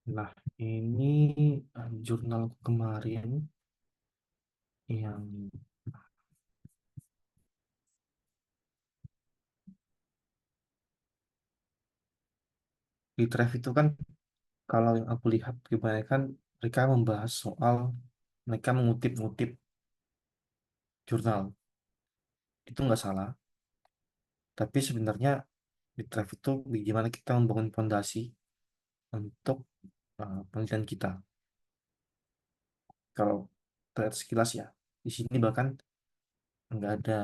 Nah, ini jurnal kemarin yang di Drive itu kan, kalau yang aku lihat kebanyakan mereka membahas soal mereka mengutip-ngutip jurnal. Itu nggak salah, tapi sebenarnya di Drive itu bagaimana kita membangun fondasi untuk penelitian kita. Kalau terlihat sekilas ya, di sini bahkan nggak ada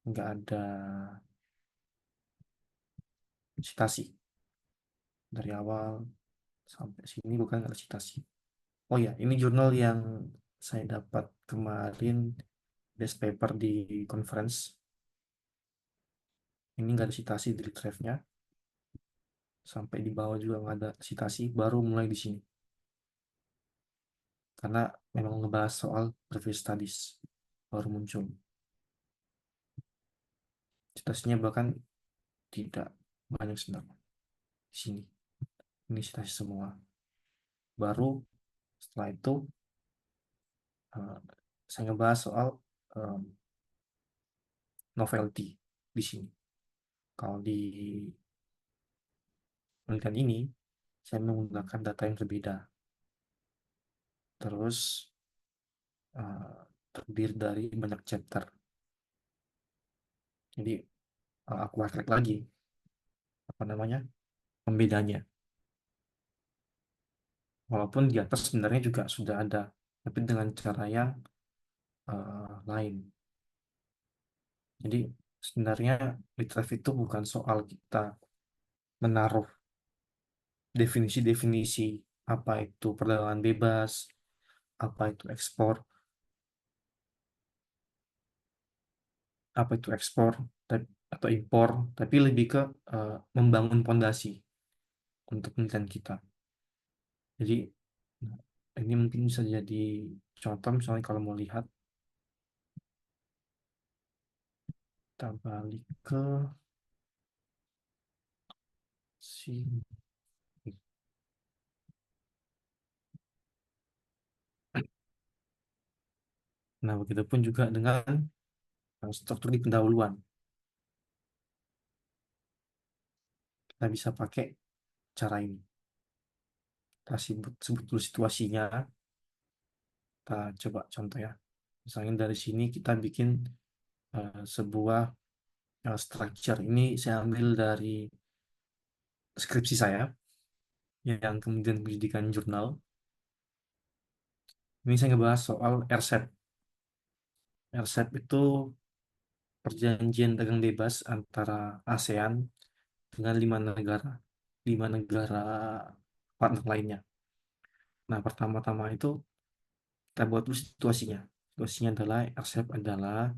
nggak ada citasi dari awal sampai sini, bukan nggak ada citasi. Oh ya, ini jurnal yang saya dapat kemarin best paper di conference. Ini nggak ada citasi dari drive-nya, sampai di bawah juga nggak ada citasi, baru mulai di sini. Karena memang ngebahas soal previous studies, baru muncul. Citasinya bahkan tidak banyak sebenarnya di sini. Ini citasi semua. Baru setelah itu eh, saya ngebahas soal eh, novelty di sini. Kalau di penelitian ini, saya menggunakan data yang berbeda. Terus eh, terdiri dari banyak chapter. Jadi aku highlight lagi apa namanya pembedanya. Walaupun di atas sebenarnya juga sudah ada, tapi dengan cara yang lain. Jadi sebenarnya literasi itu bukan soal kita menaruh definisi-definisi apa itu perdagangan bebas, apa itu ekspor, apa itu ekspor atau impor, tapi lebih ke membangun fondasi untuk penelitian kita. Jadi nah, ini mungkin bisa jadi contoh, misalnya kalau mau lihat, kita balik ke sini. Nah, begitupun juga dengan struktur di pendahuluan. Kita bisa pakai cara ini. Kita sebut dulu situasinya. Kita coba contoh ya. Misalnya dari sini kita bikin sebuah structure. Ini saya ambil dari skripsi saya, yang kemudian dijadikan jurnal. Ini saya ngebahas soal RCEP. RCEP itu perjanjian dagang bebas antara ASEAN dengan lima negara partner lainnya. Nah, pertama-tama itu kita buat dulu situasinya. Situasinya adalah RCEP adalah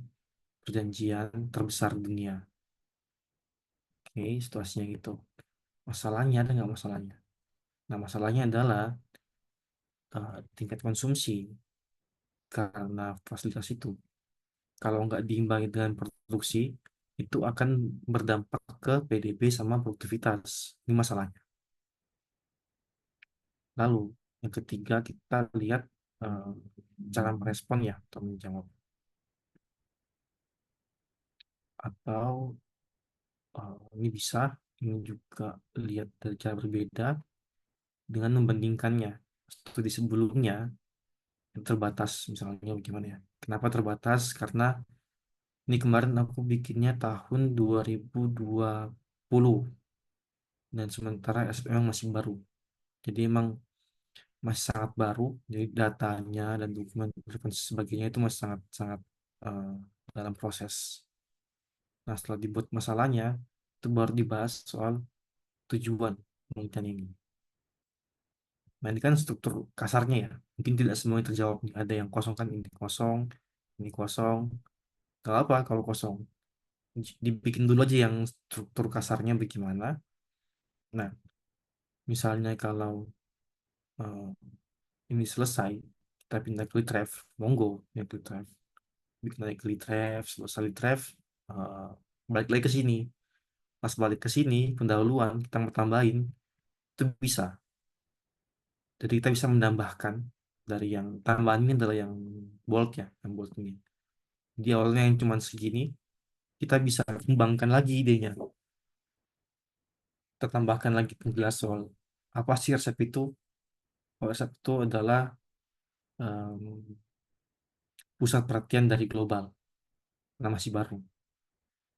perjanjian terbesar dunia. Oke, situasinya gitu. Masalahnya ada nggak masalahnya? Nah, masalahnya adalah tingkat konsumsi karena fasilitas itu. Kalau nggak diimbangi dengan produksi, itu akan berdampak ke PDB sama produktivitas. Ini masalahnya. Lalu, yang ketiga kita lihat eh, cara merespon ya, atau menjawab. Atau ini bisa, ini juga lihat dari cara berbeda dengan membandingkannya. Studi sebelumnya yang terbatas, misalnya bagaimana ya. Kenapa terbatas? Karena ini kemarin aku bikinnya tahun 2020, dan sementara SPM masih baru. Jadi emang masih sangat baru, jadi datanya dan dokumen referensi sebagainya itu masih sangat sangat eh, dalam proses. Nah, setelah dibuat masalahnya, itu baru dibahas soal tujuan penelitian ini. Nah, ini kan struktur kasarnya ya. Mungkin tidak semuanya terjawab nih. Ada yang kosong, kan ini kosong, ini kosong. Gak apa kalau kosong. Dibikin dulu aja yang struktur kasarnya bagaimana. Nah, misalnya kalau eh, ini selesai, kita pindah ke Litref, monggo ya ke Litref. Bikin lagi ke Litref, selesai Litref, eh, balik lagi ke sini. Pas balik ke sini, pendahuluan kita mau tambahin, itu bisa. Jadi kita bisa menambahkan dari yang tambahan ini adalah yang bold ya, yang bold ini. Di awalnya yang cuma segini, kita bisa kembangkan lagi idenya. Kita tambahkan lagi penjelasan soal apa sih resep itu. Kalau resep itu adalah em, pusat perhatian dari global, karena masih baru.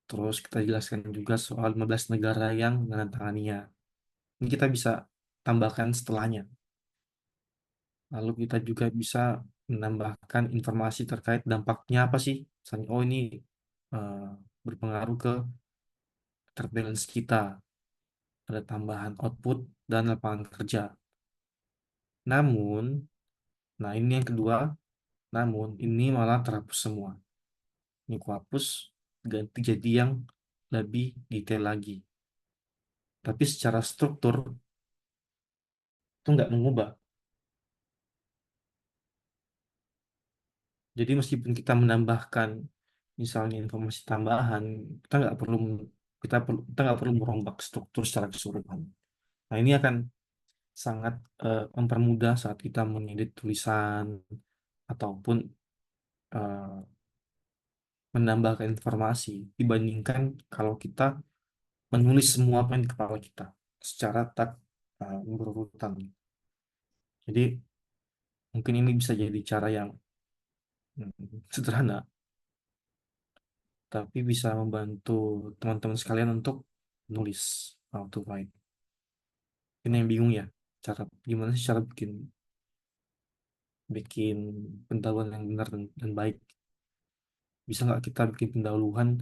Terus kita jelaskan juga soal 15 negara yang menandatanganinya. Ini kita bisa tambahkan setelahnya. Lalu kita juga bisa menambahkan informasi terkait dampaknya apa sih. Misalnya, oh ini eh, berpengaruh ke terbalance kita, ada tambahan output dan lapangan kerja. Namun, nah ini yang kedua, namun ini malah terhapus semua. Ini aku hapus, ganti jadi yang lebih detail lagi. Tapi secara struktur itu nggak mengubah. Jadi meskipun kita menambahkan misalnya informasi tambahan, kita nggak perlu merombak struktur secara keseluruhan. Nah ini akan sangat mempermudah saat kita mengedit tulisan ataupun eh, menambahkan informasi dibandingkan kalau kita menulis semua apa yang di kepala kita secara berurutan. Jadi mungkin ini bisa jadi cara yang sederhana, tapi bisa membantu teman-teman sekalian untuk nulis how to write. Ini yang bingung ya, cara gimana sih cara bikin bikin pendahuluan yang benar dan baik. Bisa nggak kita bikin pendahuluan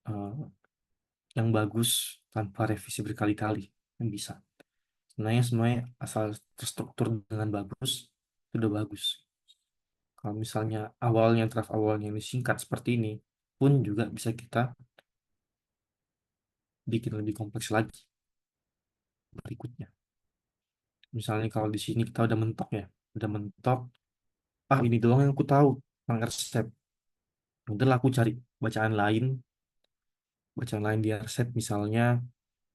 eh, yang bagus tanpa revisi berkali-kali? Kan bisa. Sebenarnya asal terstruktur dengan bagus, sudah bagus. Kalau misalnya draft awalnya ini singkat seperti ini, pun juga bisa kita bikin lebih kompleks lagi berikutnya. Misalnya kalau di sini kita udah mentok, ah ini doang yang aku tahu tentang resep. Udah lah, aku cari bacaan lain, bacaan lain di resep, misalnya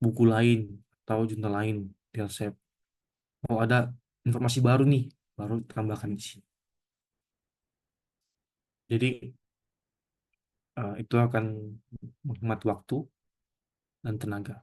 buku lain atau jurnal lain di resep. Oh ada informasi baru nih, baru tambahkan di sini. Jadi itu akan menghemat waktu dan tenaga.